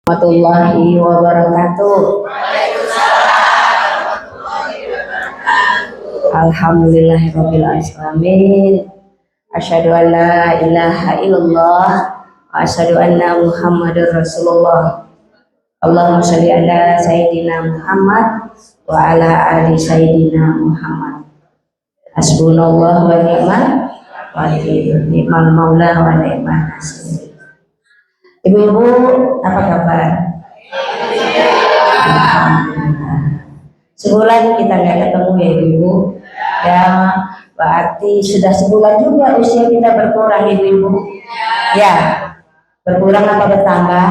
Warahmatullahi wabarakatuh. Alhamdulillahirabbil alamin. Asyhadu an la ilaha illallah wa asyhadu anna Muhammadar Rasulullah. Allahumma shalli ala sayyidina Muhammad wa ala ali sayyidina Muhammad. Hasbunallahu wa ni'mal wakil, ni'mal maula wa ni'mal nasir. Ibu-ibu, apa kabar? Alhamdulillah. Sebulan kita nggak ketemu ya ibu-ibu. Ya, berarti sudah sebulan juga usia kita berkurang ibu-ibu. Ya, berkurang apa bertambah?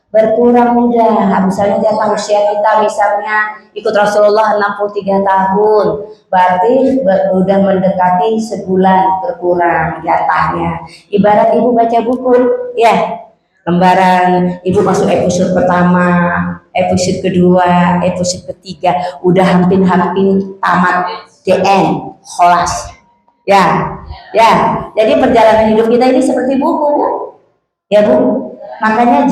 Berkurang mudah. Misalnya jatah usia kita misalnya ikut Rasulullah 63 tahun, berarti udah mendekati sebulan berkurang jatahnya. Ibarat ibu baca buku, ya, lembaran ibu masuk episode pertama, episode kedua, episode ketiga, udah hampir tamat DN, kholas. Ya. Jadi perjalanan hidup kita ini seperti buku, ya bu. Makanya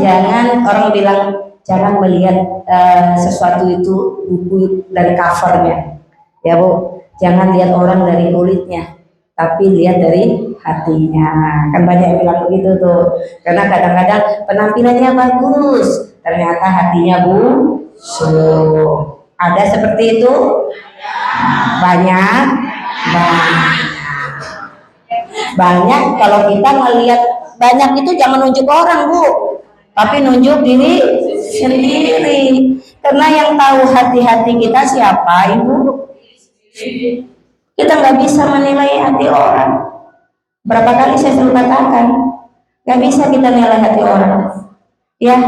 orang bilang jangan melihat sesuatu itu buku dari covernya, ya bu. Jangan lihat orang dari kulitnya, tapi lihat dari hatinya. Kan banyak yang bilang begitu tuh. Karena kadang-kadang penampilannya bagus, ternyata hatinya busuk. Ada seperti itu? Banyak. Kalau kita melihat banyak itu jangan nunjuk orang bu, tapi nunjuk diri sendiri. Karena yang tahu hati-hati kita siapa ibu? Kita nggak bisa menilai hati orang. Berapa kali saya selalu katakan, nggak bisa kita nilai hati orang. Ya,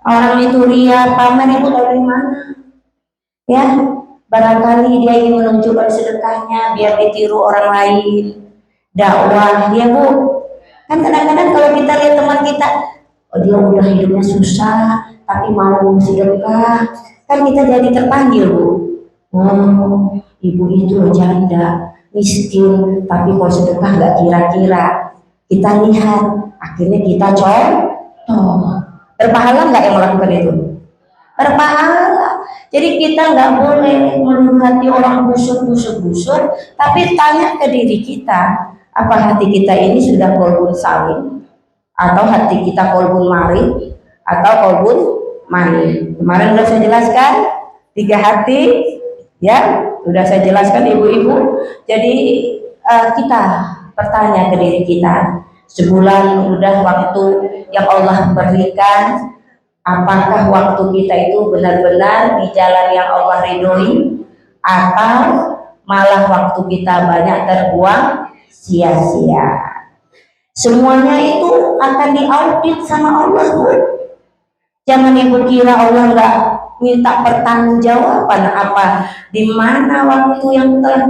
orang itu ria, pamer, ibu tahu dari mana? Ya, barangkali dia ingin menunjukkan sedekahnya biar ditiru orang lain. Dakwah, ya bu. Kan kadang-kadang kalau kita lihat teman kita, oh dia udah hidupnya susah, tapi mau sedekah, kan kita jadi terpanggil bu. Oh, ibu itu janda, miskin, tapi mau sedekah nggak kira-kira. Kita lihat, akhirnya kita contoh. Berpahala nggak yang melakukan itu? Berpahala. Jadi kita nggak boleh menuduh hati orang busuk, tapi tanya ke diri kita. Apa hati kita ini sudah kolbun salim, atau hati kita kolbun marid, atau kolbun mani? Kemarin sudah saya jelaskan 3 hati, ya, sudah saya jelaskan ibu-ibu. Jadi kita bertanya ke diri kita, sebulan udah waktu yang Allah berikan, apakah waktu kita itu benar-benar di jalan yang Allah ridhoi, atau malah waktu kita banyak terbuang sia-sia. Semuanya itu akan diaudit sama Allah bu. Jangan ibu kira Allah nggak minta pertanggungjawaban apa. Di mana waktu yang telah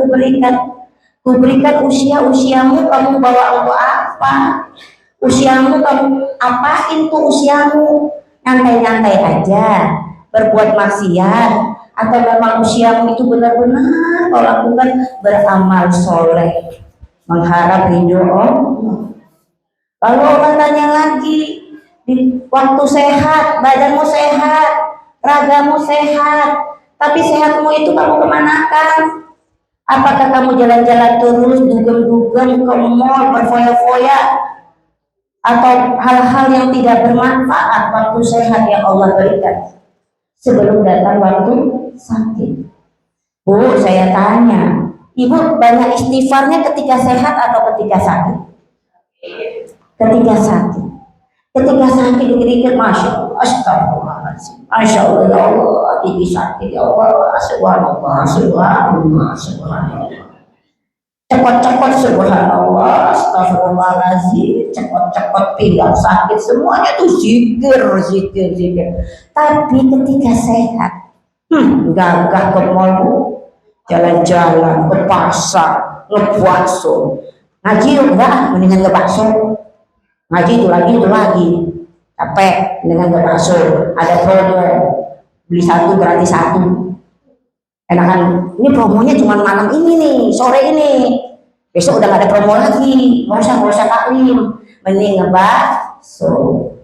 kuberikan usiamu, kamu bawa untuk apa? Usiamu kamu apain tuh usiamu? Nyantai-nyantai aja, berbuat maksiat, atau memang usiamu itu benar-benar kau lakukan beramal soleh, mengharap ridho Allah. Lalu orang tanya lagi, di waktu sehat, badanmu sehat, ragamu sehat, tapi sehatmu itu kamu kemanakan? Apakah kamu jalan-jalan terus, dugem-dugem ke mall, berfoya-foya, atau hal-hal yang tidak bermanfaat waktu sehat yang Allah berikan sebelum datang waktu sakit? Bu, saya tanya, ibu banyak istighfarnya ketika sehat atau ketika sakit? Ketika sakit. Ketika sakit dikit-dikit, Masya Allah, astagfirullahaladzim, Masya Allah, ya Allah, ini sakit, ya Allah, subhanallah, cepat-cepat, subhanallah, astagfirullahaladzim, cepat-cepat pinggang sakit, semuanya tuh zikir. Tapi ketika sehat, gagah ke mall, jalan-jalan, ke pasar, ngebakso, ngaji enggak, mendingan ngebakso. Ngaji itu lagi, capek dengan ngebakso, ada promo, beli 1 gratis 1. Enakan, ini promonya cuma malam ini nih, sore ini, besok udah gak ada promo lagi, nggak usah taklim, mending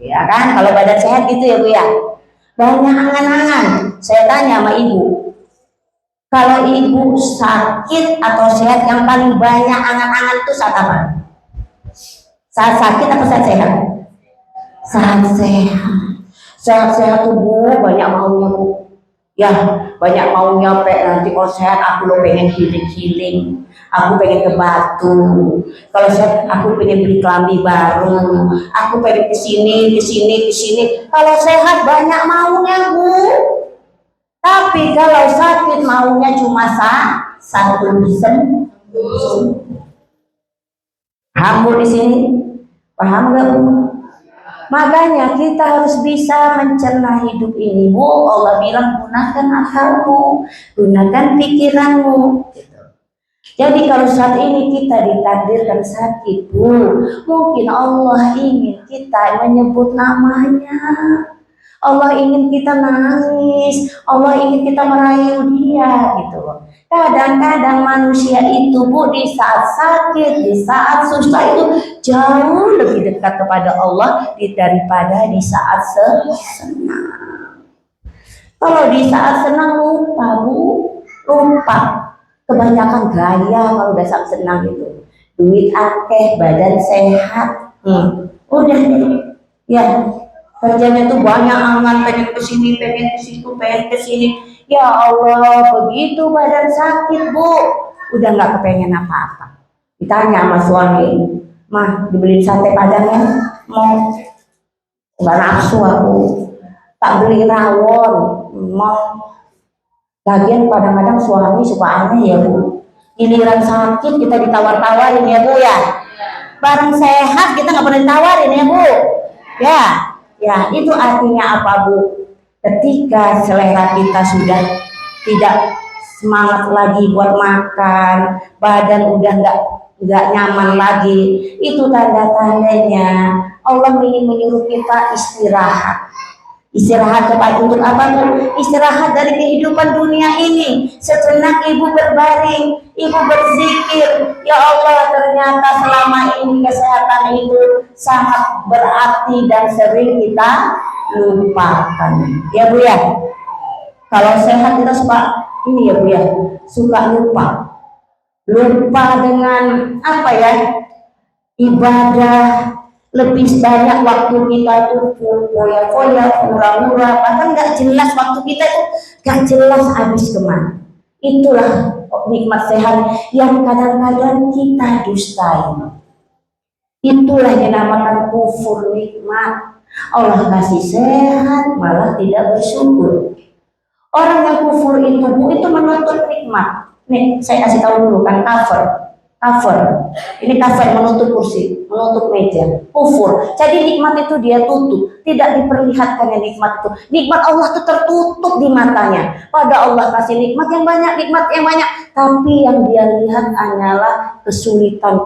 Ya kan, kalau badan sehat gitu ya Bu ya. Banyak angan-angan. Saya tanya sama ibu, kalau ibu sakit atau sehat yang paling banyak angan-angan itu saat apa? Saat sakit atau saat sehat? Saat sehat. Saat sehat tuh Bu banyak maunya Bu. Ya banyak maunya nanti kalau sehat aku lo pengen healing, aku pengen ke Batu, kalau sehat aku pengen beli kelambi baru, aku pengen kesini kesini kesini. Kalau sehat banyak maunya Bu, tapi kalau sakit maunya cuma satu paham Bu di sini, paham nggak Bu? Makanya kita harus bisa mencerna hidup ini Bu. Allah bilang gunakan akalmu, gunakan pikiranmu gitu. Jadi kalau saat ini kita ditakdirkan sakit Bu, mungkin Allah ingin kita menyebut namanya, Allah ingin kita nangis, Allah ingin kita merayu dia gitu loh. Kadang-kadang manusia itu Bu di saat sakit, di saat susah itu jauh lebih dekat kepada Allah daripada di saat senang. Kalau di saat senang lupa Bu, lupa. Kebanyakan gaya kalau udah saat senang itu. Duit akeh, badan sehat. Udah deh. Ya, kerjanya tuh banyak angan, pengen kesini, pengen kesitu, pengen kesini. Ya Allah, begitu badan sakit Bu, udah nggak kepengen apa-apa. Ditanya sama suami, mah dibeliin sate padang ya? Mau? Nggak nafsu aku. Tak beli rawon, mau? Lagian kadang-kadang suami suka aneh ya Bu. Giliran sakit kita ditawar-tawarin ya Bu ya. Barang sehat kita nggak pernah ditawarin ya Bu. Ya, ya itu artinya apa Bu? Ketika selera kita sudah tidak semangat lagi buat makan, badan udah nggak nyaman lagi, itu tanda-tandanya Allah ingin menyuruh kita istirahat. Istirahat kepada untuk apa tuh? Istirahat dari kehidupan dunia ini. Sejenak ibu berbaring, ibu berzikir. Ya Allah, ternyata selama ini kesehatan itu sangat berarti dan sering kita lupakan. Ya Bu ya. Kalau sehat kita suka ini ya Bu ya, suka lupa. Lupa dengan apa ya? Ibadah, lebih banyak waktu kita tuh foya-foya, murah-murah, bahkan nggak jelas waktu kita itu nggak jelas habis kemana. Itulah nikmat sehat yang kadang-kadang kita dustai. Itulah yang dinamakan kufur nikmat. Allah kasih sehat malah tidak bersyukur. Orang yang kufur itu menuntut nikmat. Nih saya kasih tahu dulu kan cover. Ini cover menutup kursi, menutup meja. Kufur. Jadi nikmat itu dia tutup, tidak diperlihatkan yang nikmat itu. Nikmat Allah itu tertutup di matanya. Pada Allah kasih nikmat yang banyak, tapi yang dia lihat hanyalah kesulitan.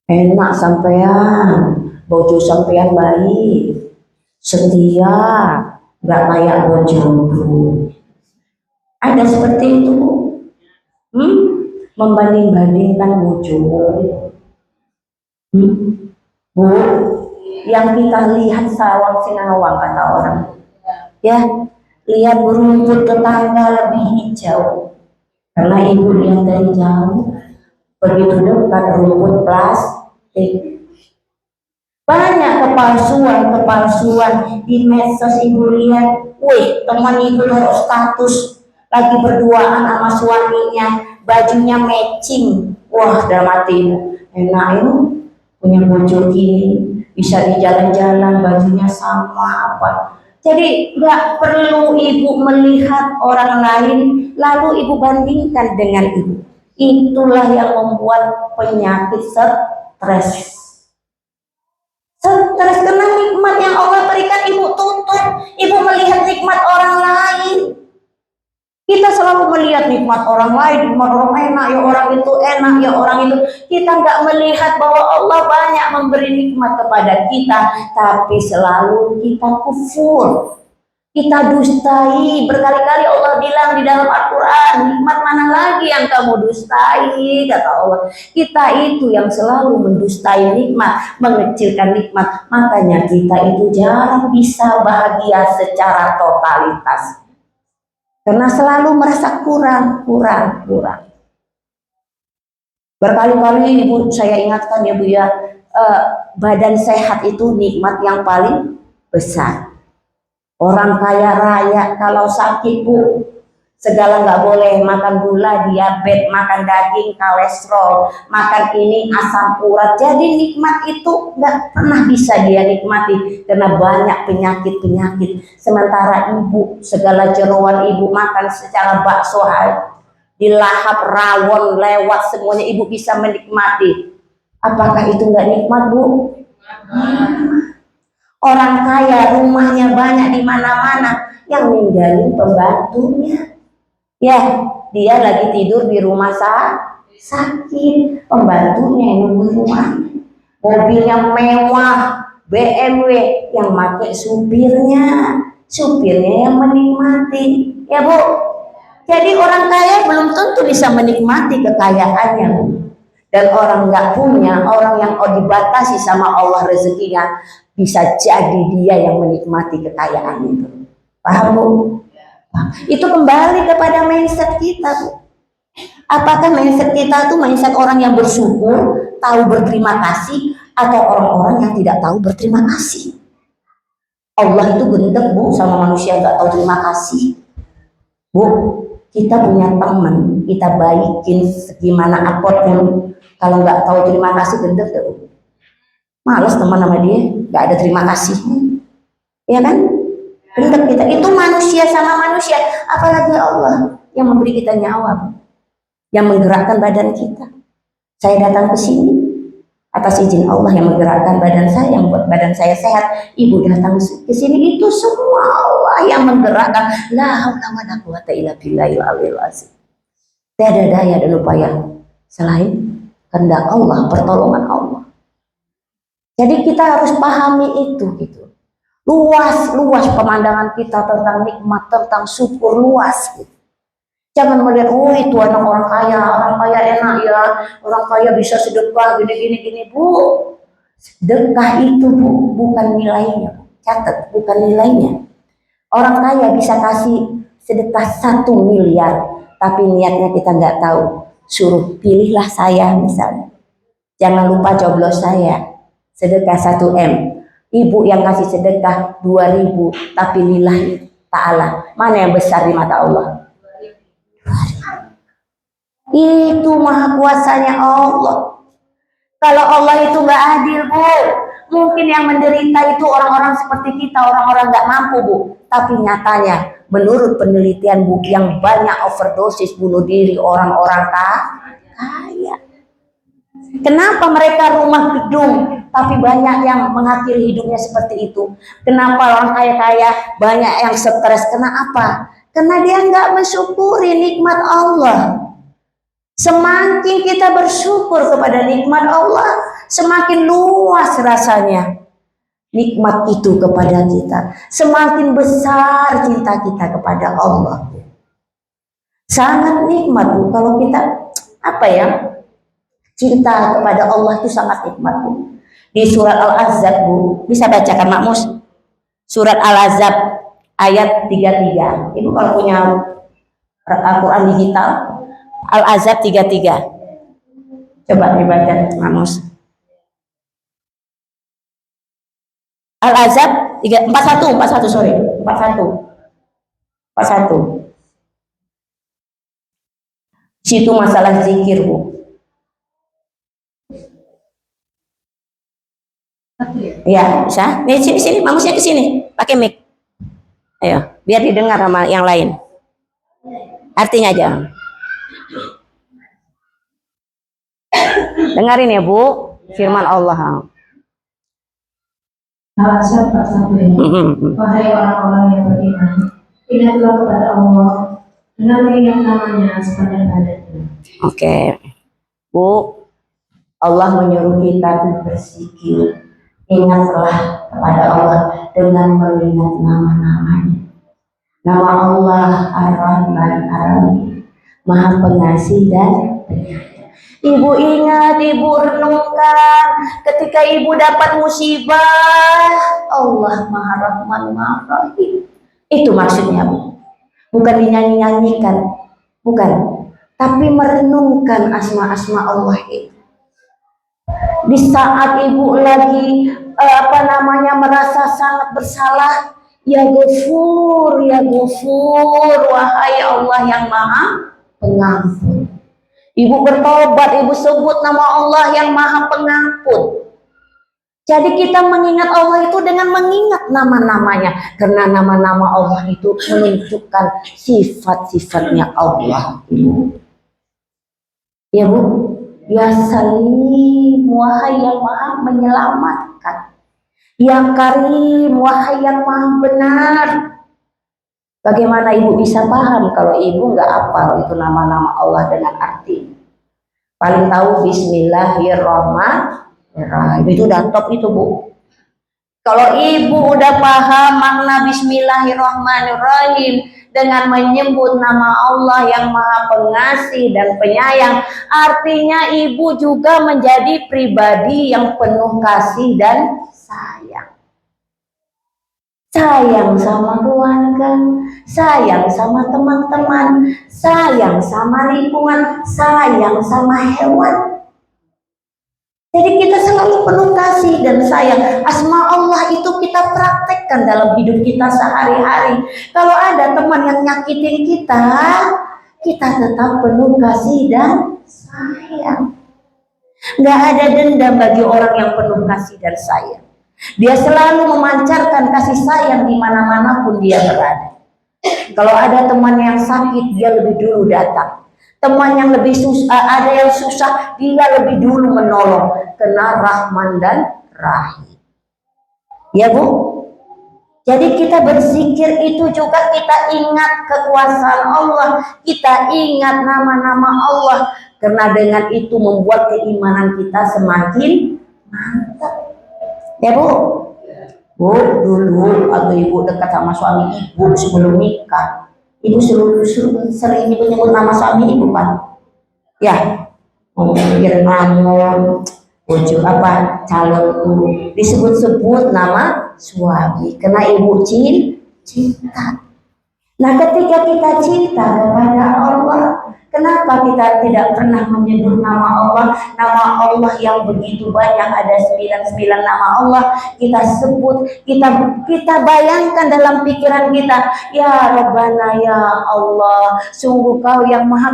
Enak sampean, bojo sampean baik, setia, nggak kayak bojoku. Ada seperti itu, membanding-bandingkan bojo. Bu, yang kita lihat sawang sinawang kata orang, ya, lihat rumput tetangga lebih hijau, karena ibu lihat dari jauh. Begitu dekat rumput plastik. Banyak kepalsuan di medsos ibu lihat. Wih, teman itu taruh status lagi berduaan sama suaminya, bajunya matching. Wah, dalam hati enak ini punya bojo gini, bisa di jalan-jalan bajunya sama apa. Jadi nggak perlu ibu melihat orang lain lalu ibu bandingkan dengan ibu. Itulah yang membuat penyakit stres. Stres karena nikmat yang Allah berikan ibu tutup. Ibu melihat nikmat orang lain. Kita selalu melihat nikmat orang lain, nikmat orang enak, ya orang itu enak, ya orang itu. Kita nggak melihat bahwa Allah banyak memberi nikmat kepada kita, tapi selalu kita kufur. Kita dustai. Berkali-kali Allah bilang di dalam Al-Quran, nikmat mana lagi yang kamu dustai, kata Allah. Kita itu yang selalu mendustai nikmat, mengecilkan nikmat. Makanya kita itu jarang bisa bahagia secara totalitas. Karena selalu merasa kurang. Berkali-kali Ibu saya ingatkan ya Bu ya, badan sehat itu nikmat yang paling besar. Orang kaya raya kalau sakit Bu, segala nggak boleh, makan gula, diabetes, makan daging, kolesterol, makan ini, asam urat. Jadi nikmat itu nggak pernah bisa dia nikmati karena banyak penyakit. Sementara Ibu, segala jeroan Ibu makan secara bakso, dilahap, rawon, lewat semuanya Ibu bisa menikmati. Apakah itu nggak nikmat Bu? Orang kaya rumahnya banyak di mana-mana, yang ninggalin pembantunya. Ya, dia lagi tidur di rumah sakit, pembantunya yang nunggu rumah. Mobilnya mewah, BMW, yang pakai supirnya yang menikmati. Ya Bu, jadi orang kaya belum tentu bisa menikmati kekayaannya Bu. Dan orang nggak punya, orang yang dibatasi sama Allah rezekinya, bisa jadi dia yang menikmati kekayaan itu. Paham Bu? Itu kembali kepada mindset kita Bu. Apakah mindset kita itu mindset orang yang bersyukur, tahu berterima kasih, atau orang-orang yang tidak tahu berterima kasih? Allah itu gendek Bu sama manusia nggak tahu terima kasih. Bu, kita punya teman, kita baikin segimana apapun, kalau nggak tahu terima kasih gendek ya Bu. Males teman sama dia, nggak ada terima kasih, ya kan? Gendek kita. Itu manusia sama manusia, apalagi Allah yang memberi kita nyawa, yang menggerakkan badan kita. Saya datang ke sini atas izin Allah yang menggerakkan badan saya, yang buat badan saya sehat. Ibu datang ke sini, itu semua Allah yang menggerakkan. La haula wala quwata illa billahil aliyil azim. Tiada daya dan upaya selain kehendak Allah, pertolongan Allah. Jadi kita harus pahami itu gitu. Luas pemandangan kita tentang nikmat, tentang syukur, luas gitu. Jangan melihat, oh itu anak orang kaya enak ya, orang kaya bisa sedekah gini Bu. Sedekah itu Bu, bukan nilainya. Catat, bukan nilainya. Orang kaya bisa kasih sedekah 1 miliar, tapi niatnya kita nggak tahu. Suruh pilihlah saya misalnya. Jangan lupa coblos saya. Sedekah 1 M. Ibu yang kasih sedekah 2.000, tapi lillahi ta'ala. Mana yang besar di mata Allah? Itu maha kuasanya Allah. Kalau Allah itu nggak adil Bu, mungkin yang menderita itu orang-orang seperti kita, orang-orang nggak mampu Bu. Tapi nyatanya, menurut penelitian Bu, yang banyak overdosis bunuh diri orang-orang kaya. Kenapa mereka rumah gedung, tapi banyak yang mengakhiri hidupnya seperti itu? Kenapa orang kaya-kaya banyak yang stres? Kenapa? Karena dia nggak mensyukuri nikmat Allah. Semakin kita bersyukur kepada nikmat Allah, semakin luas rasanya nikmat itu kepada kita. Semakin besar cinta kita kepada Allah. Sangat nikmat Bu, kalau kita cinta kepada Allah itu sangat nikmat Bu. Di surat Al-Ahzab Bu, bisa bacakan Mak Mus? Surat Al-Ahzab ayat 33. Ibu kalau punya Al-Quran digital, Al-Ahzab 33. Coba dibaca Mak Mus. Al-Ahzab 41 sorry, 41. Situ masalah zikir Bu. Ya, bisa. Nih sini, mamusnya ke sini, pakai mic. Ayo, biar didengar sama yang lain. Artinya aja. Dengarin ya Bu, firman Allah. Al-Ahzab 41. Wahai orang-orang yang beriman, ingatlah kepada Allah dengan mengingat namanya sepanjang hayatnya. Oke, Bu, Allah menyuruh kita berzikir. Ingatlah kepada Allah dengan mengingat nama-namanya. Nama Allah Ar-Rahman Ar-Rahim, Maha Pengasih dan Penyayang. Ibu ingat, ibu renungkan ketika ibu dapat musibah, Allah Maha Rahman Maha Rahim. Itu maksudnya, Bu. Bukan dinyanyi-nyanyikan, bukan, tapi merenungkan asma-asma Allah itu. Di saat ibu lagi merasa sangat bersalah, ya Ghafur, wahai Allah yang Maha Pengampun. Ibu bertobat, ibu sebut nama Allah yang Maha Pengampun. Jadi kita mengingat Allah itu dengan mengingat nama-namanya, karena nama-nama Allah itu menunjukkan sifat-sifatnya Allah. Ibu, ya Bu, ya Salim, wahai yang Maha menyelamatkan. Ya Karim, wahai yang Maha benar. Bagaimana ibu bisa paham kalau ibu nggak hafal itu nama-nama Allah dengan arti? Paling tahu Bismillahirrahmanirrahim, itu udah top itu, Bu. Kalau ibu udah paham makna Bismillahirrahmanirrahim dengan menyebut nama Allah yang Maha Pengasih dan Penyayang, artinya ibu juga menjadi pribadi yang penuh kasih dan sayang. Sayang sama keluarga, sayang sama teman-teman, sayang sama lingkungan, sayang sama hewan. Jadi kita selalu penuh kasih dan sayang. Asma Allah itu kita praktekkan dalam hidup kita sehari-hari. Kalau ada teman yang nyakitin kita, kita tetap penuh kasih dan sayang. Gak ada dendam bagi orang yang penuh kasih dan sayang. Dia selalu memancarkan kasih sayang di mana-mana pun dia berada. Kalau ada teman yang sakit, dia lebih dulu datang. Teman yang lebih susah, ada yang susah, dia lebih dulu menolong. Karena Rahman dan Rahim. Ya Bu? Jadi kita berzikir itu juga kita ingat kekuasaan Allah, kita ingat nama-nama Allah. Karena dengan itu membuat keimanan kita semakin mantap. Ya Bu, dulu atau ibu dekat sama suami ibu sebelum nikah, ibu sering menyebut nama suami ibu, Pak. Ya, mikir kamu, calonku, disebut-sebut nama suami, karena ibu cinta. Nah, ketika kita cinta kepada Allah, kenapa kita tidak pernah menyebut nama Allah? Nama Allah yang begitu banyak, ada 99 nama Allah. Kita sebut, kita bayangkan dalam pikiran kita, ya Rabbana ya Allah, sungguh Kau yang maha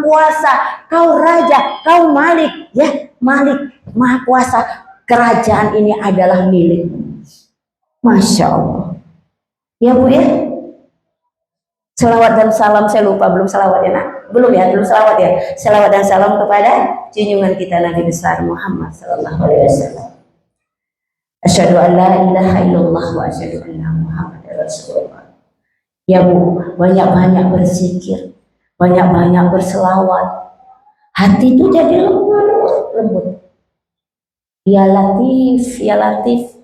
kuasa, Kau Raja, Kau Malik, ya Malik, Maha Kuasa. Kerajaan ini adalah milik-Mu. Masya Allah. Ya Bu ya. Selawat dan salam, saya lupa belum selawat ya nak, belum selawat ya. Selawat dan salam kepada junjungan kita Nabi besar Muhammad sallallahu alaihi wasallam. Asyhadu an la ilaha illallah wa asyhadu anna Muhammadar Rasulullah. Ya Bu, banyak-banyak berzikir, banyak-banyak berselawat. Hati itu jadi lembut. Ya Latif, ya Latif,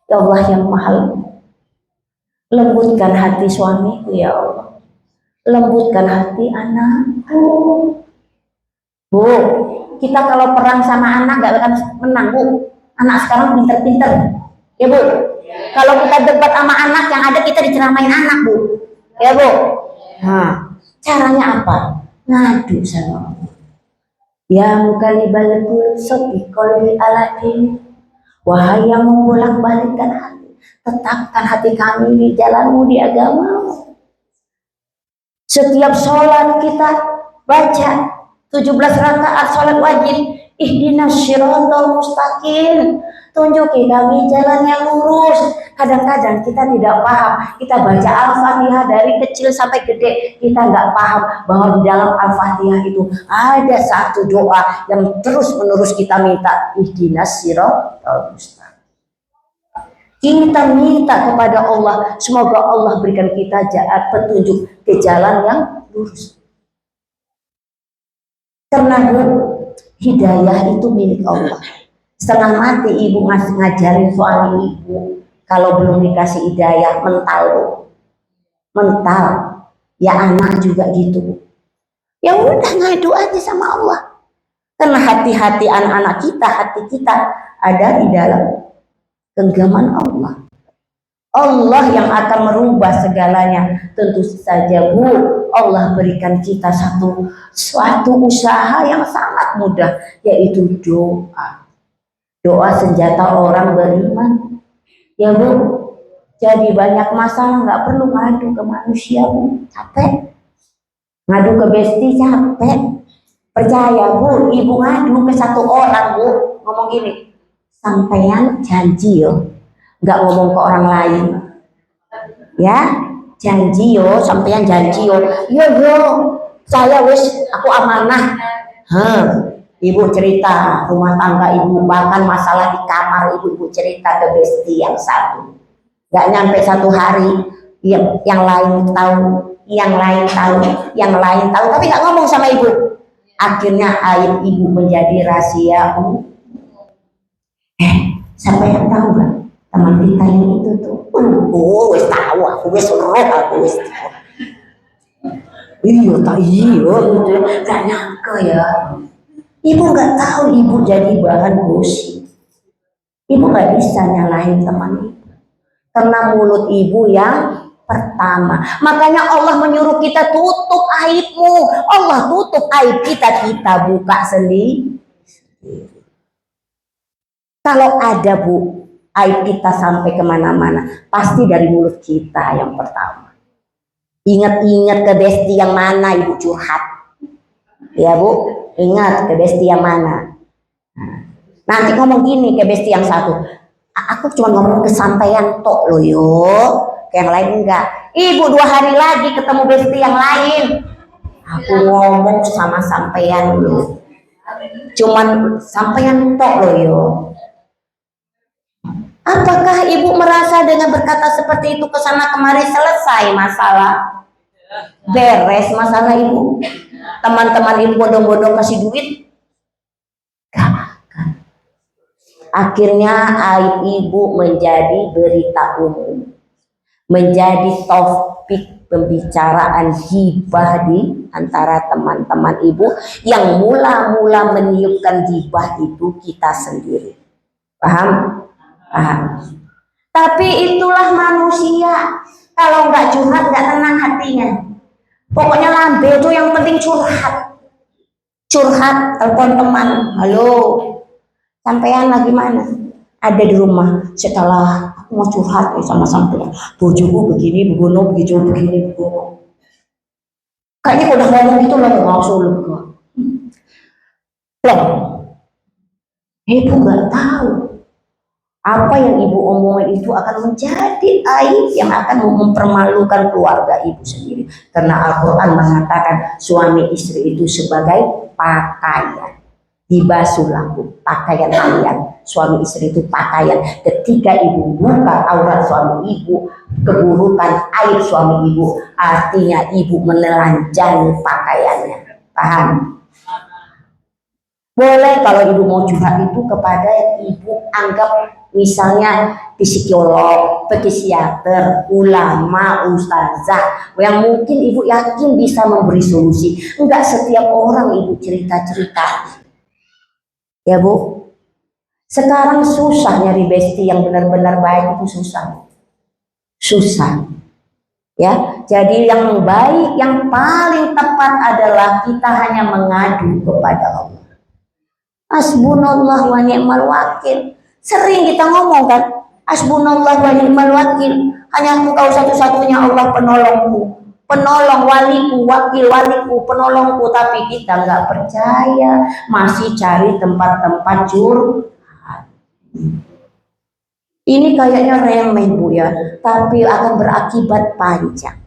ya Allah yang Maha lembutkan hati suamiku ya Allah. Lembutkan hati anakku. Bu, kita kalau perang sama anak gak akan menang, Bu. Anak sekarang pinter-pinter, ya Bu. Kalau kita debat sama anak, yang ada kita diceramain anak, Bu, ya Bu. Nah, caranya apa? Ngadu sama Allah. Ya mukalibal qulub sabbi qalbi ala dini. Wahai yang membolak-balikkan hati, tetapkan hati kami di jalanmu, di agamamu. Setiap sholat kita baca 17 rakaat sholat wajib, ihdinas siratal mustaqim, tunjuki kami jalan yang lurus. Kadang-kadang kita tidak paham, kita baca Al-Fatihah dari kecil sampai gede, kita nggak paham bahwa di dalam Al-Fatihah itu ada satu doa yang terus-menerus kita minta, ihdinas siratal mustaqim. Kita minta kepada Allah, semoga Allah berikan kita petunjuk ke jalan yang lurus. Karena hidayah itu milik Allah. Setengah mati ibu ngajarin suami ibu, kalau belum dikasih hidayah mental. mental. Ya anak juga gitu. Ya udah ngadu aja sama Allah. Karena hati-hati anak-anak kita, hati kita ada di dalam genggaman Allah. Allah yang akan merubah segalanya. Tentu saja Bu, Allah berikan kita suatu usaha yang sangat mudah, yaitu doa. Doa senjata orang beriman. Ya Bu, jadi banyak masalah nggak perlu ngadu ke manusia Bu, capek. Ngadu ke besti capek. Percaya Bu, ibu ngadu ke satu orang Bu, ngomong gini, sampean janji yo, nggak ngomong ke orang lain, ya janji yo, sampean janji yo, yo, saya aku amanah, ibu cerita rumah tangga ibu, bahkan masalah di kamar ibu cerita ke besti yang satu, nggak nyampe satu hari, yang lain tahu, yang lain tahu, tapi nggak ngomong sama ibu. Akhirnya aib ibu menjadi rahasia. Siapa yang tahu kan? Teman kita yang itu tuh. Wes tahu aku, wes roh aku, wes tahu. Iya, gitu. Gak nyangka ya. Ibu nggak tahu ibu jadi bahan gosip. Ibu nggak bisa nyalahin teman ibu. Karena mulut ibu yang pertama. Makanya Allah menyuruh kita tutup aibmu. Allah tutup aib kita buka sendiri. Kalau ada Bu, aib kita sampai kemana-mana, pasti dari mulut kita yang pertama. Ingat-ingat ke besti yang mana ibu curhat. Ya Bu, ingat ke besti yang mana. Nanti ngomong gini ke besti yang satu, aku cuma ngomong kesampaian tok loh yo. Yang lain enggak. Ibu 2 hari lagi ketemu besti yang lain. Aku ngomong sama sampean lu. Cuman sampean tok lo yo. Apakah ibu merasa dengan berkata seperti itu kesana kemari selesai masalah? Beres masalah ibu? Teman-teman ibu bodong-bodong kasih duit? Gak akan. Akhirnya aib ibu menjadi berita umum. Menjadi topik pembicaraan gibah di antara teman-teman ibu, yang mula-mula meniupkan gibah itu kita sendiri. Paham? Paham. Tapi itulah manusia, kalau nggak curhat nggak tenang hatinya. Pokoknya lambe itu yang penting curhat. Curhat, telepon teman, halo, sampean lagi mana? Ada di rumah. Setelah aku mau curhat sama sampean, bojoku begini, begono, begitu, begini, begono. Kayaknya udah ngomong gitu loh, langsung lega. Loh, ibu nggak tahu apa yang ibu omongin itu akan menjadi aib yang akan mempermalukan keluarga ibu sendiri. Karena Al-Quran mengatakan suami istri itu sebagai pakaian. Dibasuh laku pakaian kalian. Suami istri itu pakaian. Ketika ibu buka aurat suami ibu, keburukan aib suami ibu, artinya ibu menelanjangi pakaiannya. Paham? Boleh kalau ibu mau curhat itu kepada ibu anggap misalnya psikolog, psikiater, ulama, ustazah yang mungkin ibu yakin bisa memberi solusi. Enggak setiap orang ibu cerita-cerita. Ya Bu, sekarang susah nyari besti yang benar-benar baik itu susah. Susah. Ya, jadi yang baik, yang paling tepat adalah kita hanya mengadu kepada Allah. Hasbunallah wa ni'mal wakil. Sering kita ngomong kan, hasbunallah wa ni'mal wakil. Hanya engkau satu-satunya Allah penolongku, penolong waliku, wakil waliku, penolongku. Tapi kita nggak percaya, masih cari tempat-tempat curhat. Ini kayaknya remeh Bu ya, tapi akan berakibat panjang.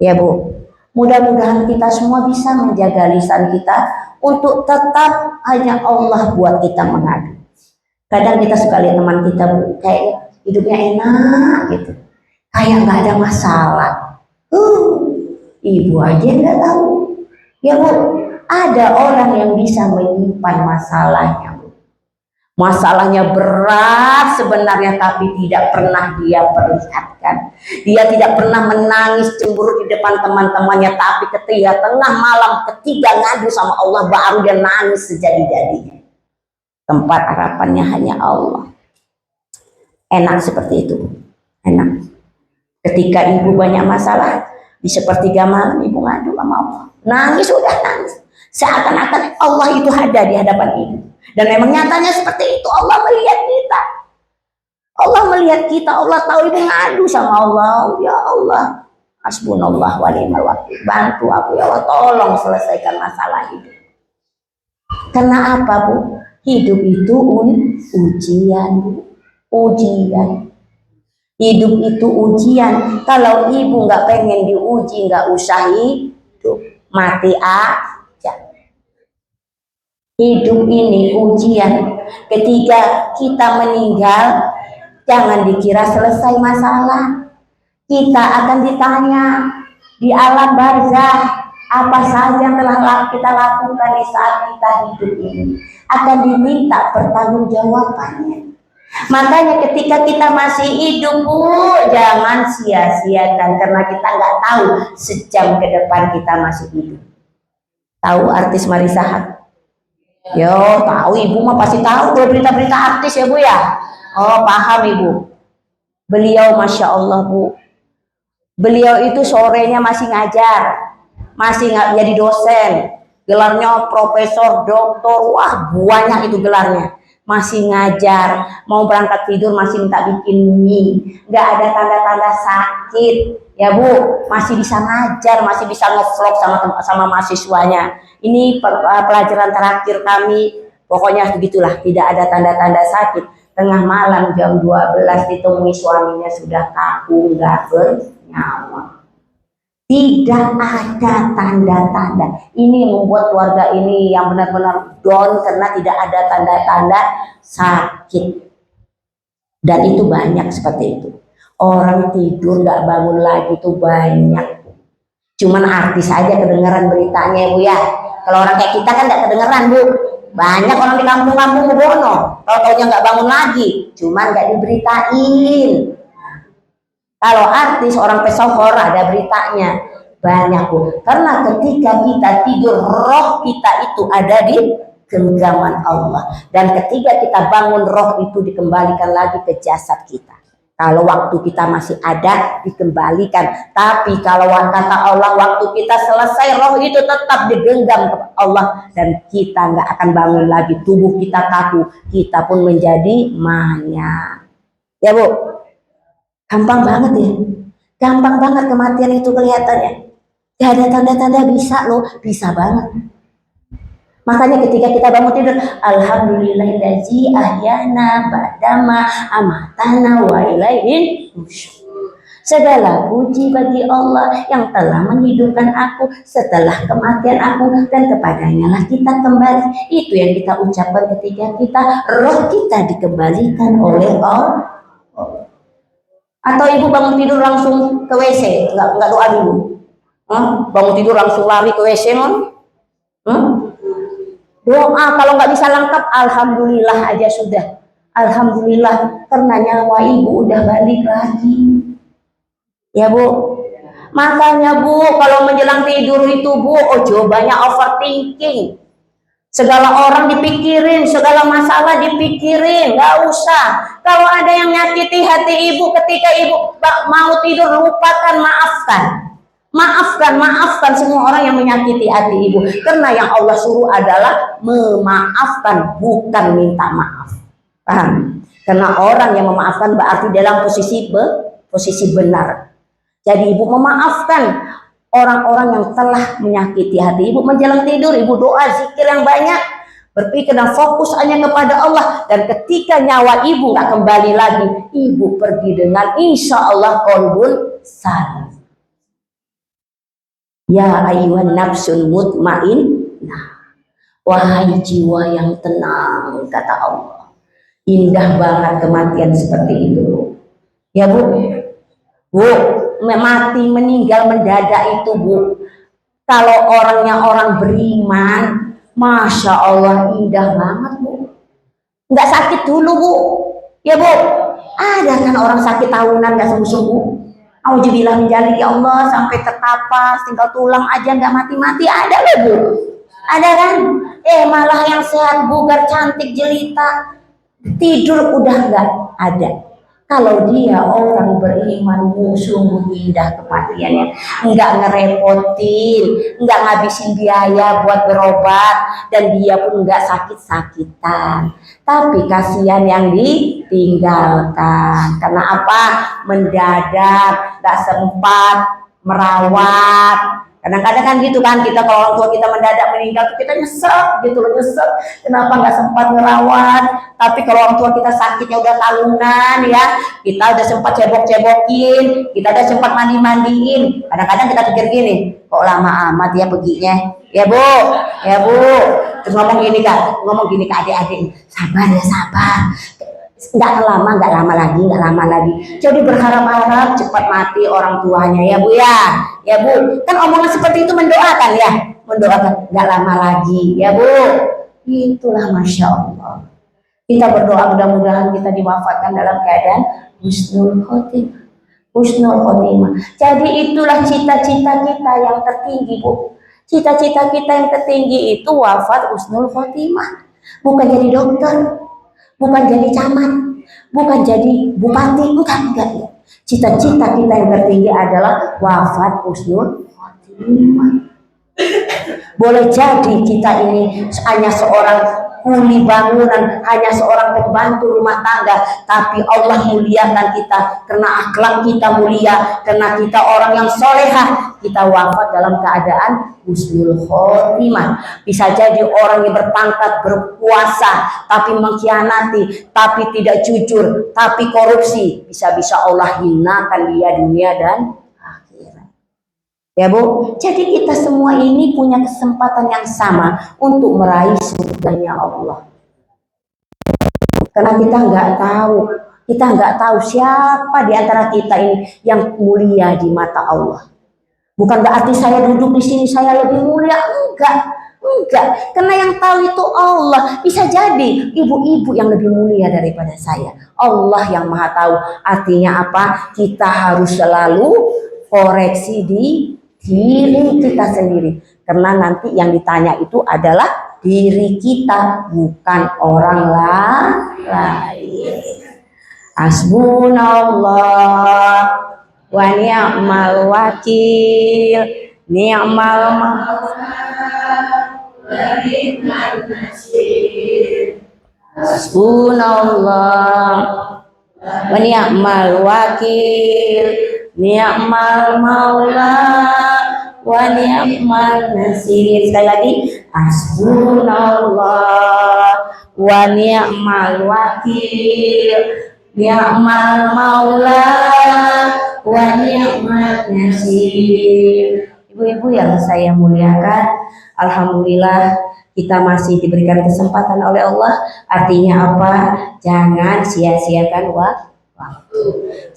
Ya Bu, mudah-mudahan kita semua bisa menjaga lisan kita untuk tetap hanya Allah buat kita mengadu. Kadang kita suka lihat teman kita Bu, kayak hidupnya enak gitu, kayak nggak ada masalah. Ibu aja nggak tahu. Ya Bu, ada orang yang bisa menyimpan masalahnya Bu. Masalahnya berat sebenarnya, tapi tidak pernah dia perlihatkan. Dia tidak pernah menangis cemburu di depan teman-temannya, tapi ketika tengah malam ketika ngadu sama Allah baru dia nangis sejadi-jadinya. Tempat harapannya hanya Allah. Enak seperti itu, enak. Ketika ibu banyak masalah, di sepertiga malam ibu ngadu sama Allah. Nangis, sudah nangis. Seakan-akan Allah itu ada di hadapan ibu. Dan memang nyatanya seperti itu. Allah melihat kita. Allah melihat kita. Allah tahu ibu ngadu sama Allah. Ya Allah, hasbunallah wa ni'mal wakil. Bantu aku ya Allah, tolong selesaikan masalah hidup. Karena apa, Bu? Hidup itu ujian, Bu. Ujian. Hidup itu ujian. Kalau ibu nggak pengen diuji, nggak usah hidup, mati aja. Hidup ini ujian. Ketika kita meninggal, jangan dikira selesai masalah. Kita akan ditanya di alam barzah apa saja yang telah kita lakukan di saat kita hidup ini. Akan diminta pertanggungjawabannya. Makanya ketika kita masih hidup, Bu, jangan sia-siakan, karena kita nggak tahu sejam ke depan kita masih hidup. Tahu artis Marissa Haque? Yo, tahu ibu mah pasti tahu berita-berita artis ya, Bu ya. Oh, paham ibu. Beliau Masya Allah, Bu. Beliau itu sorenya masih ngajar, masih nggak jadi dosen. Gelarnya profesor, doktor, wah banyak itu gelarnya. Masih ngajar, mau berangkat tidur masih minta bikin mie, nggak ada tanda-tanda sakit, ya Bu, masih bisa ngajar, masih bisa ngevlog sama mahasiswanya. Ini pelajaran terakhir kami, pokoknya begitulah, tidak ada tanda-tanda sakit. Tengah malam jam 12 ditemui suaminya sudah kaku, nggak bernyawa. Tidak ada tanda-tanda. Ini membuat keluarga ini yang benar-benar down karena tidak ada tanda-tanda sakit. Dan itu banyak seperti itu. Orang tidur nggak bangun lagi itu banyak. Cuman artis aja kedengeran beritanya, Bu ya. Kalau orang kayak kita kan nggak kedengeran, Bu. Banyak orang di kampung-kampung Bono, tahu-taunya nggak bangun lagi. Cuman nggak diberitain. Kalau artis orang pesohor ada beritanya banyak, Bu. Karena ketika kita tidur, roh kita itu ada di genggaman Allah. Dan ketika kita bangun, roh itu dikembalikan lagi ke jasad kita. Kalau waktu kita masih ada, dikembalikan. Tapi kalau kata Allah, waktu kita selesai, roh itu tetap digenggam ke Allah. Dan kita nggak akan bangun lagi. Tubuh kita kaku, kita pun menjadi mayat. Ya, Bu? Gampang banget ya, gampang banget kematian itu kelihatannya. Gak ada tanda-tanda, bisa loh, bisa banget. Makanya ketika kita bangun tidur, alhamdulillahillazi ahyana ba'dama amatana wa ilaihin nusyur. Segala puji bagi Allah yang telah menghidupkan aku setelah kematian aku, dan kepadanya lah kita kembali. Itu yang kita ucapkan ketika kita roh kita dikembalikan oleh Allah. Atau ibu bangun tidur langsung ke WC, nggak doa dulu? Bangun tidur langsung lari ke WC, doa. Kalau nggak bisa lengkap, alhamdulillah aja sudah. Alhamdulillah karena nyawa ibu udah balik lagi. Ya, Bu. Makanya, Bu, kalau menjelang tidur itu, Bu, ojo banyak overthinking. Segala orang dipikirin, segala masalah dipikirin, nggak usah. Kalau ada yang nyakiti hati ibu ketika ibu mau tidur, lupakan, maafkan. Maafkan semua orang yang menyakiti hati ibu. Karena yang Allah suruh adalah memaafkan, bukan minta maaf. Paham? Karena orang yang memaafkan berarti dalam posisi benar. Jadi ibu memaafkan orang-orang yang telah menyakiti hati ibu. Menjelang tidur ibu doa, zikir yang banyak, berpikir dan fokus hanya kepada Allah. Dan ketika nyawa ibu nggak kembali lagi, ibu pergi dengan insya Allah qalbun salim. Ya ayyuhan nafsul mutmainnah, wahai jiwa yang tenang, kata Allah. Indah banget kematian seperti itu. Ya, Bu. Bu, mati meninggal mendadak itu, Bu. Kalau orangnya orang beriman, Masya Allah indah banget, Bu. nggak sakit dulu Bu, ya Bu. Ada kan orang sakit tahunan nggak sembuh-sembuh. Auzubillah min dzalik, ya Allah, sampai terkapas tinggal tulang aja nggak mati-mati, ada loh Bu. Ada kan? Malah yang sehat, bugar, cantik, jelita, tidur udah nggak ada. Kalau dia orang beriman, sungguh indah kematiannya, nggak ngerepotin, nggak ngabisin biaya buat berobat, dan dia pun nggak sakit-sakitan. Tapi kasihan yang ditinggalkan. Karena apa? Mendadak, nggak sempat merawat. Kadang-kadang kan gitu kan, kita kalau orang tua kita mendadak meninggal tuh kita nyesek gitu loh, nyesek kenapa nggak sempat ngerawat. Tapi kalau orang tua kita sakitnya udah tahunan ya, kita udah sempat cebok-cebokin, kita udah sempat mandi-mandiin. Kadang-kadang kita pikir gini, kok lama amat ya perginya, ya Bu, ya Bu. Terus ngomong gini ke adik-adik, sabar ya sabar, nggak lama lagi. Jadi berharap-harap cepat mati orang tuanya, ya Bu ya Bu. Kan omongan seperti itu mendoakan ya, mendoakan nggak lama lagi, ya Bu. Itulah Masya Allah. Kita berdoa mudah-mudahan kita diwafatkan dalam keadaan husnul khotimah. Jadi itulah cita-cita kita yang tertinggi Bu. Cita-cita kita yang tertinggi itu wafat husnul khotimah. Bukan jadi dokter, bukan jadi camat, bukan jadi bupati, enggak. Cita-cita kita yang tertinggi adalah wafat husnul khotimah. Boleh jadi kita ini hanya seorang kuli bangunan, hanya seorang pembantu rumah tangga, tapi Allah muliakan kita karena akhlak kita mulia, karena kita orang yang solehah, kita wafat dalam keadaan husnul khotimah. Bisa jadi orang yang berpangkat, berkuasa, tapi mengkhianati, tapi tidak jujur, tapi korupsi, bisa-bisa Allah hinakan dia dunia dan akhirat. Ya Bu, jadi kita semua ini punya kesempatan yang sama untuk meraih surganya Allah. Karena kita nggak tahu siapa di antara kita ini yang mulia di mata Allah. Bukan berarti saya duduk di sini saya lebih mulia, enggak. Karena yang tahu itu Allah. Bisa jadi ibu-ibu yang lebih mulia daripada saya. Allah yang Maha tahu. Artinya apa? Kita harus selalu koreksi di diri kita sendiri, karena nanti yang ditanya itu adalah diri kita, bukan orang lain. Hasbunallah wa ni'mal wakil, ni'mal maula wa ni'mal nasir. Hasbunallah wa ni'mal wakil, ni'mal maula wa ni'mal nasir. Sekali lagi, hasbunallah wa ni'mal wakil, ni'mal maula wa ni'mal nasir. Ibu-ibu yang saya muliakan, alhamdulillah kita masih diberikan kesempatan oleh Allah. Artinya apa? Jangan sia-siakan waktu.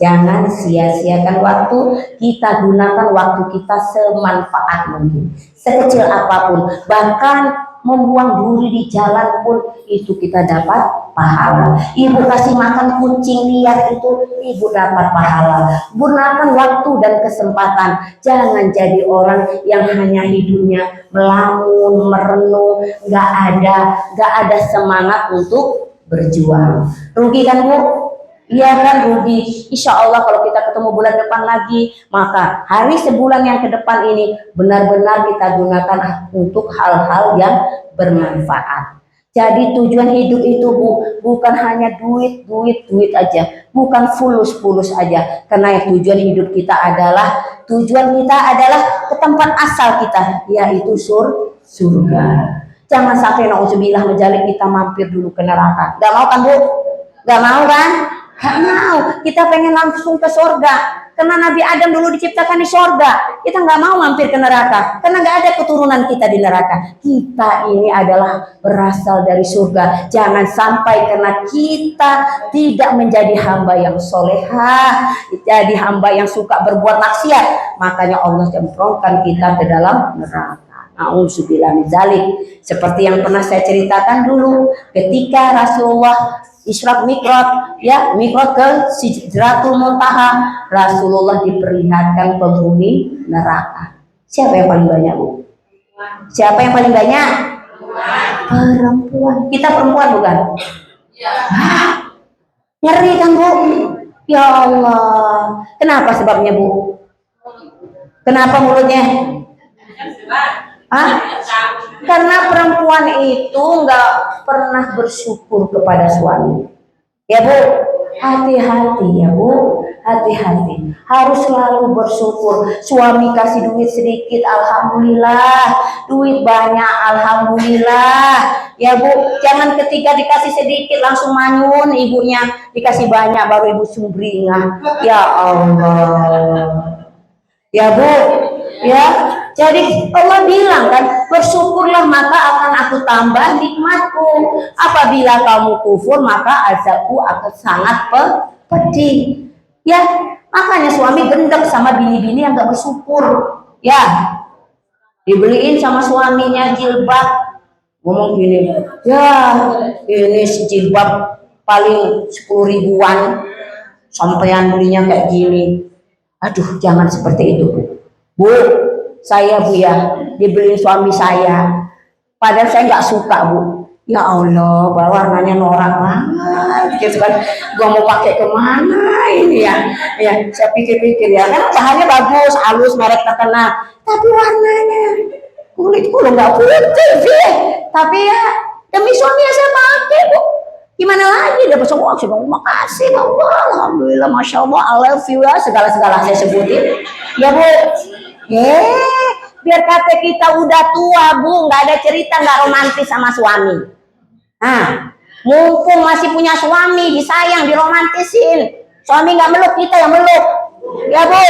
Jangan sia-siakan waktu. Kita gunakan waktu kita semanfaat mungkin, sekecil apapun. Bahkan membuang duri di jalan pun itu kita dapat pahala. Ibu kasih makan kucing liar itu ibu dapat pahala. Gunakan waktu dan kesempatan. Jangan jadi orang yang hanya hidupnya melamun, merenung, nggak ada semangat untuk berjuang. Rugi kan Bu? Iya kan, rugi. Insya Allah kalau kita ketemu bulan depan lagi, maka hari sebulan yang ke depan ini benar-benar kita gunakan untuk hal-hal yang bermanfaat. Jadi tujuan hidup itu bukan hanya duit aja, bukan fulus aja. Karena yang tujuan hidup kita adalah ke tempat asal kita, yaitu surga. Jangan sampai na'udzubillah menjalik kita mampir dulu ke neraka. Gak mau kan Bu? Gak mau kan? Gak mau. Kita pengen langsung ke surga. Karena Nabi Adam dulu diciptakan di surga. Kita nggak mau mampir ke neraka. Karena nggak ada keturunan kita di neraka. Kita ini adalah berasal dari surga. Jangan sampai karena kita tidak menjadi hamba yang solehah, jadi hamba yang suka berbuat maksiat, makanya Allah cemplungkan kita ke dalam neraka. Auzubillah min dzalik. Seperti yang pernah saya ceritakan dulu ketika Rasulullah Isra Mi'raj, ya, Mi'raj ke Sidratul Muntaha, Rasulullah diperlihatkan penghuni neraka. Siapa yang paling banyak, Bu? Siapa yang paling banyak? Perempuan. Kita perempuan bukan? Hah? Ngeri kan, Bu? Ya Allah. Kenapa sebabnya, Bu? Kenapa mulutnya? Hah? Karena perempuan itu nggak pernah bersyukur kepada suami. Ya, Bu, hati-hati ya, Bu, hati-hati. Harus selalu bersyukur. Suami kasih duit sedikit, alhamdulillah. Duit banyak, alhamdulillah. Ya, Bu, jangan ketika dikasih sedikit langsung manyun, ibunya dikasih banyak baru ibu sumringah. Ya Allah. Ya, Bu, ya. Jadi Allah bilang kan, bersyukurlah maka akan aku tambah nikmatku. Apabila kamu kufur maka azabku akan sangat pedih. Ya, makanya suami gendek sama bini-bini yang gak bersyukur. Ya, dibeliin sama suaminya jilbab, ngomong gini, ya ini si jilbab paling 10 ribuan, sampean belinya kayak gini. Aduh, jangan seperti itu, Bu. Bu, saya, Bu, ya dibeliin suami saya, padahal saya nggak suka, Bu. Ya Allah, warnanya norak banget gitu kan, gua mau pakai kemana ini ya. Ya, saya pikir-pikir ya kan bahannya bagus, halus, merek terkenal, tapi warnanya kulitku lo nggak putih sih. Tapi ya demi suami ya saya pakai, Bu. Gimana lagi, dia besok sih, terima kasih, alhamdulillah, masya Allah, I love you ya, segala-segala saya sebutin. Ya, Bu. Biar kata kita udah tua, Bu, nggak ada cerita nggak romantis sama suami. Nah, mumpung masih punya suami, disayang, diromantisin. Suami nggak meluk, kita yang meluk. Ya, Bu.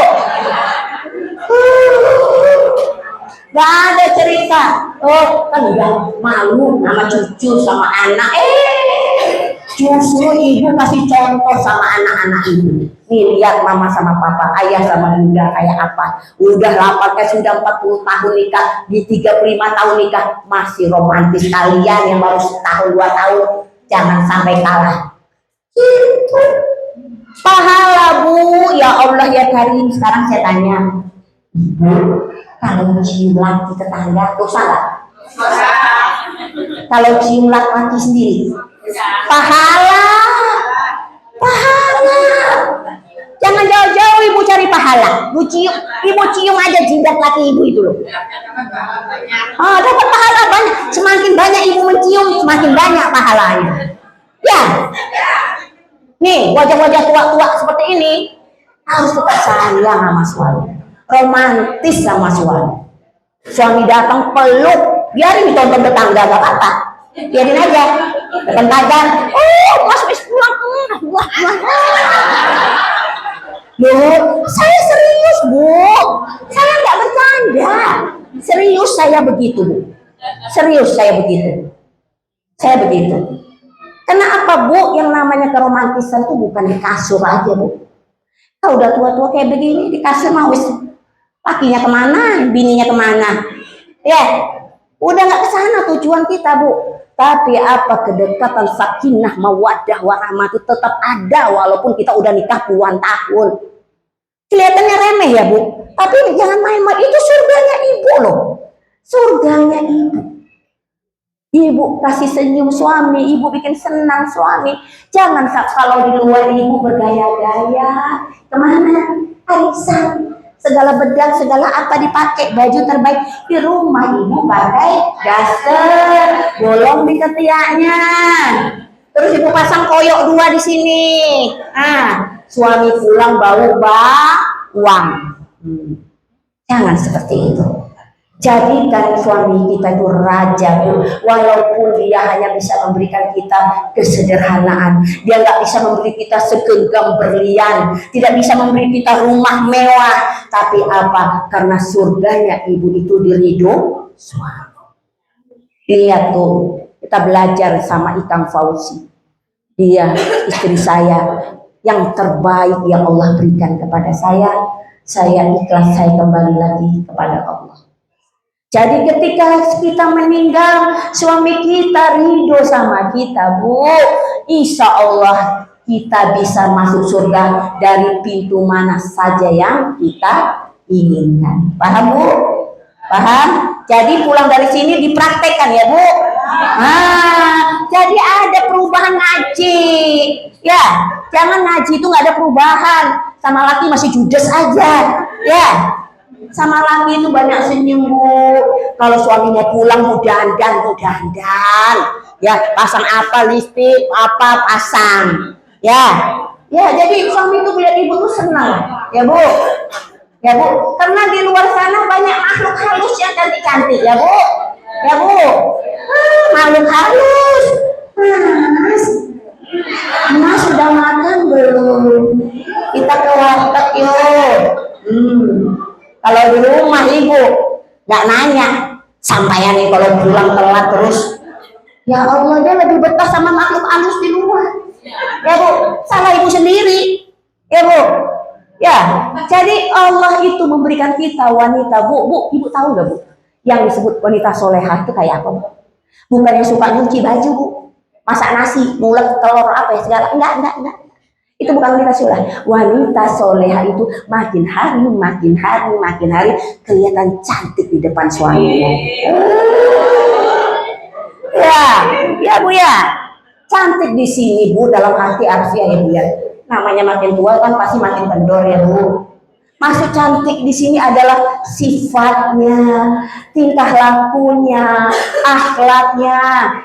Nggak ada cerita. Oh, kan udah malu sama cucu, sama anak. Justru ibu kasih contoh sama anak-anak ibu. Nih, lihat mama sama papa, ayah sama bunda kayak apa. Udah lapar, sudah 40 tahun nikah, di 35 tahun nikah masih romantis. Kalian yang baru setahun 2 tahun jangan sampai kalah. Gitu. Pahala, Bu. Ya Allah ya Karim. Sekarang saya tanya, Ibu, kalau cium laki tetangga dosa nggak? Kalau cium laki sendiri pahala. Jangan jauh-jauh ibu cari pahala. Ibu cium aja jidat laki ibu itu loh. Dapat pahala banyak. Semakin banyak ibu mencium, semakin banyak pahalanya. Ya. Nih, wajah-wajah tua-tua seperti ini harus tetap sayang sama suami, romantis sama suami. Suami datang peluk, biarin ditonton tetangga, gak apa-apa. Biarin aja, tetangga, Mas wis pulang, Loh, saya serius, Bu. Saya nggak bercanda. Serius saya begitu, Bu. Serius saya begitu. Saya begitu. Kenapa, Bu? Yang namanya keromantisan itu bukan di kasur aja, Bu. Kalau udah tua-tua kayak begini, di kasur mau wis lakinya kemana, bininya kemana. Ya, udah nggak kesana tujuan kita, Bu. Tapi apa kedekatan, sakinah, mawaddah, warahmah itu tetap ada walaupun kita udah nikah puluhan tahun. Kelihatannya remeh ya, Bu. Tapi jangan main-main, itu surganya ibu loh. Surganya ibu. Ibu kasih senyum suami, ibu bikin senang suami. Jangan kalau di luar ibu bergaya-gaya. Kemana? Arisan. Segala bedak, segala apa dipakai, baju terbaik. Di rumah ibu pakai daster, bolong di ketiaknya. Terus ibu pasang koyok 2 di sini. Suami pulang bau uang. Jangan seperti itu. Jadikan suami kita itu raja, walaupun dia hanya bisa memberikan kita kesederhanaan, dia nggak bisa memberi kita segenggam berlian, tidak bisa memberi kita rumah mewah, tapi apa? Karena surganya ibu itu diridho suami. Lihat tuh, kita belajar sama Ikang Fauzi, dia istri saya yang terbaik yang Allah berikan kepada saya ikhlas, saya kembali lagi kepada Allah. Jadi ketika kita meninggal, suami kita ridho sama kita, Bu, insya Allah kita bisa masuk surga dari pintu mana saja yang kita inginkan. Paham, Bu? Paham? Jadi pulang dari sini dipraktekkan ya, Bu. Jadi ada perubahan ngaji. Ya, jangan ngaji itu nggak ada perubahan. Sama laki masih judes aja. Ya, sama laki itu banyak senyum, Bu. Kalau suami mau pulang mau dandan. Ya, pasang apa, lipstik apa pasang. Ya, jadi suami itu biar ibu tuh senang. Ya, Bu. Ya, Bu. Karena di luar sana banyak makhluk halus yang cantik-cantik, ya, Bu. Ya, Bu. Makhluk halus. Mas sudah makan belum? Kita ke warteg yuk. Kalau di rumah ibu nggak nanya, sampaian nih kalau pulang telat terus. Ya Allah, dia lebih betah sama makhluk halus di rumah. Ya, Bu, salah ibu sendiri. Ya, Bu. Ya, jadi Allah itu memberikan kita wanita, Bu, ibu tahu nggak, Bu? Yang disebut wanita solehah itu kayak apa, Bu? Bukan yang suka nyuci baju, Bu, masak nasi, ngulek telur apa ya segala, enggak. Itu bukan wanita soleh. Wanita soleha itu makin hari kelihatan cantik di depan suaminya. Ya, Bu ya. Cantik di sini, Bu, dalam arti harfiah ya, Bu ya. Namanya makin tua kan pasti makin kendor ya, Bu. Maksud cantik di sini adalah sifatnya, tingkah lakunya, akhlaknya.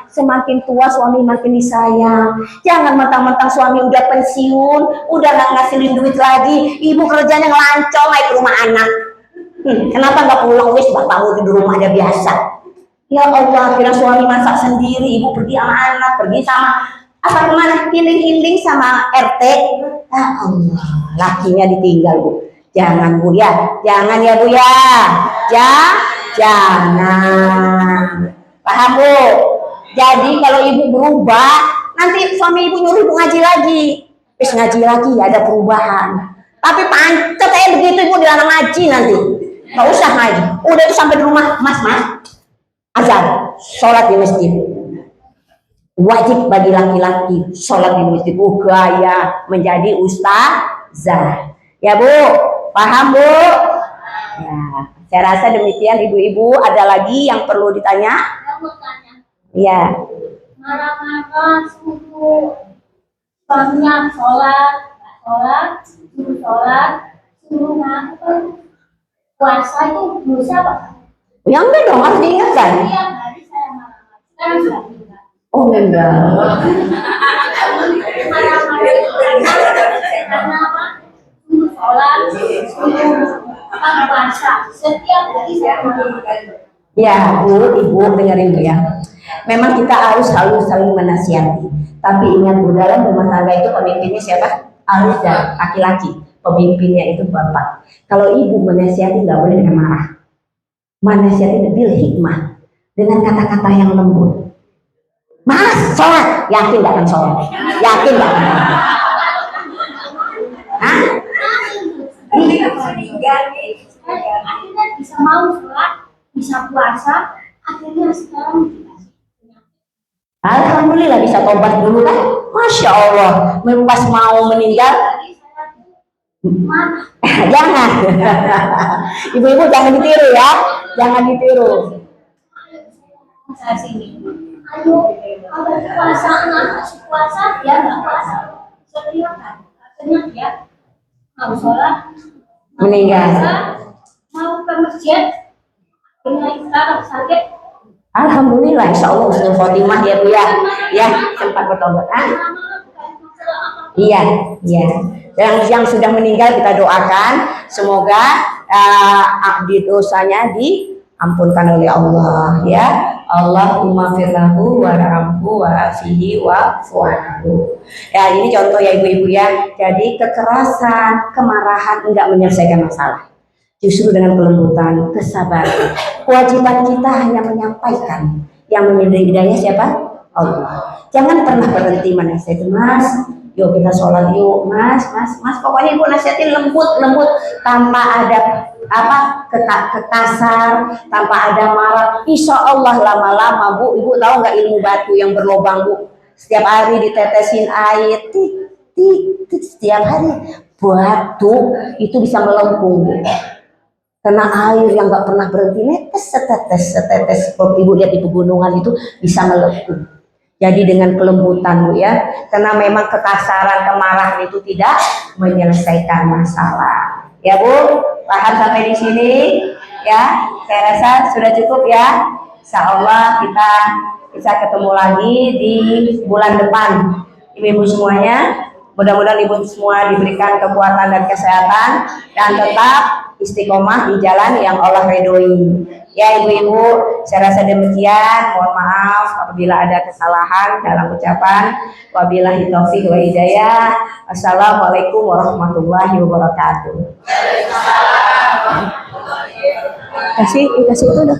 Semakin tua suami makin disayang. Jangan mentang-mentang suami udah pensiun, udah nggak ngasilin duit lagi, ibu kerjanya ngelancong naik ke rumah anak. Kenapa nggak pulang, wis bapakmu di rumah aja biasa. Ya Allah, kira suami masak sendiri, ibu pergi sama anak, pergi sama apa kemana, healing sama RT. Ya Allah, lakinya ditinggal, Bu. Jangan, Bu ya, jangan ya, Bu ya. Jangan. Paham, Bu? Jadi kalau ibu berubah, nanti suami ibu nyuruh ibu ngaji lagi. Terus ngaji lagi ada perubahan. Tapi pancet kayak begitu ibu dilarang ngaji nanti. Nggak usah ngaji. Udah itu sampai di rumah, Mas, azan, sholat di masjid. Wajib bagi laki-laki sholat di masjid. Gaya menjadi ustazah. Ya, Bu. Paham, Bu? Ya, saya rasa demikian ibu-ibu. Ada lagi yang perlu ditanya? Iya. Marah-marah suruh suaminya suruh ngapain? Puasa itu dosa, Pak? Ya enggak dong, harus diingatkan. Tiap hari saya marah-marah. Kan sudah bilang. Oh enggak. Marah-marah karena apa? Suruh sholat, suruh puasa. Setiap hari saya marah-marah. Ya, Bu, Ibu dengerin, Bu ya. Memang kita harus selalu saling menasihati. Tapi ingat, Bu, dalam rumah tangga itu pemimpinnya siapa? Harus dan laki-laki. Pemimpinnya itu bapak. Kalau ibu menasihati nggak boleh dengan marah. Menasihati bil hikmah, dengan kata-kata yang lembut. Mas, sholat, yakin nggak akan sholat? Yakin nggak akan sholat? Hah? Akhirnya bisa mau sholat, bisa puasa, akhirnya sekarang Alhamdulillah bisa tobat dulu kan? Masya Allah, pas mau meninggal. Jangan. Ibu-ibu jangan ditiru ya. Jangan ditiru. Ayo, kalau puasa dia nggak puasa. Akhirnya dia mau sholat, Meninggal. mau ke masjid, akhirnya sekarang sakit. Alhamdulillah, insya Allah husnul khotimah ya, Bu ya. Ya, sempat bertobat. Iya. Yang sudah meninggal kita doakan semoga dosanya diampunkan oleh Allah ya. Allahumma firlahu warhamhu wa'afihi wa'fu'anhu. Ya, ini contoh ya ibu-ibu ya. Jadi kekerasan, kemarahan enggak menyelesaikan masalah. Justru dengan kelembutan, kesabaran. Kewajiban kita hanya menyampaikan. Yang memberi hidayah siapa? Allah. Jangan pernah berhenti menasihati, Mas. Yuk kita sholat yuk, mas. Pokoknya ibu nasihatin lembut, tanpa ada kekasar, tanpa ada marah. Insya Allah lama-lama bu, ibu tahu nggak ilmu batu yang berlobang bu? Setiap hari ditetesin air, setiap hari batu itu bisa melengkung bu. Karena air yang nggak pernah berhenti setetes. Kalau ibu lihat di pegunungan itu bisa melengkung. Jadi dengan kelembutan bu ya, karena memang kekasaran, kemarahan itu tidak menyelesaikan masalah. Ya bu, paham sampai di sini? Ya, saya rasa sudah cukup ya. Insya Allah kita bisa ketemu lagi di bulan depan. Ibu-ibu semuanya, mudah-mudahan ibu semua diberikan kekuatan dan kesehatan dan tetap istiqomah di jalan yang Allah ridhoi. Ya ibu-ibu, saya rasa demikian. Mohon maaf apabila ada kesalahan dalam ucapan. Wabillahi taufiq wa hidayah. Assalamualaikum warahmatullahi wabarakatuh. Kasih itu dah.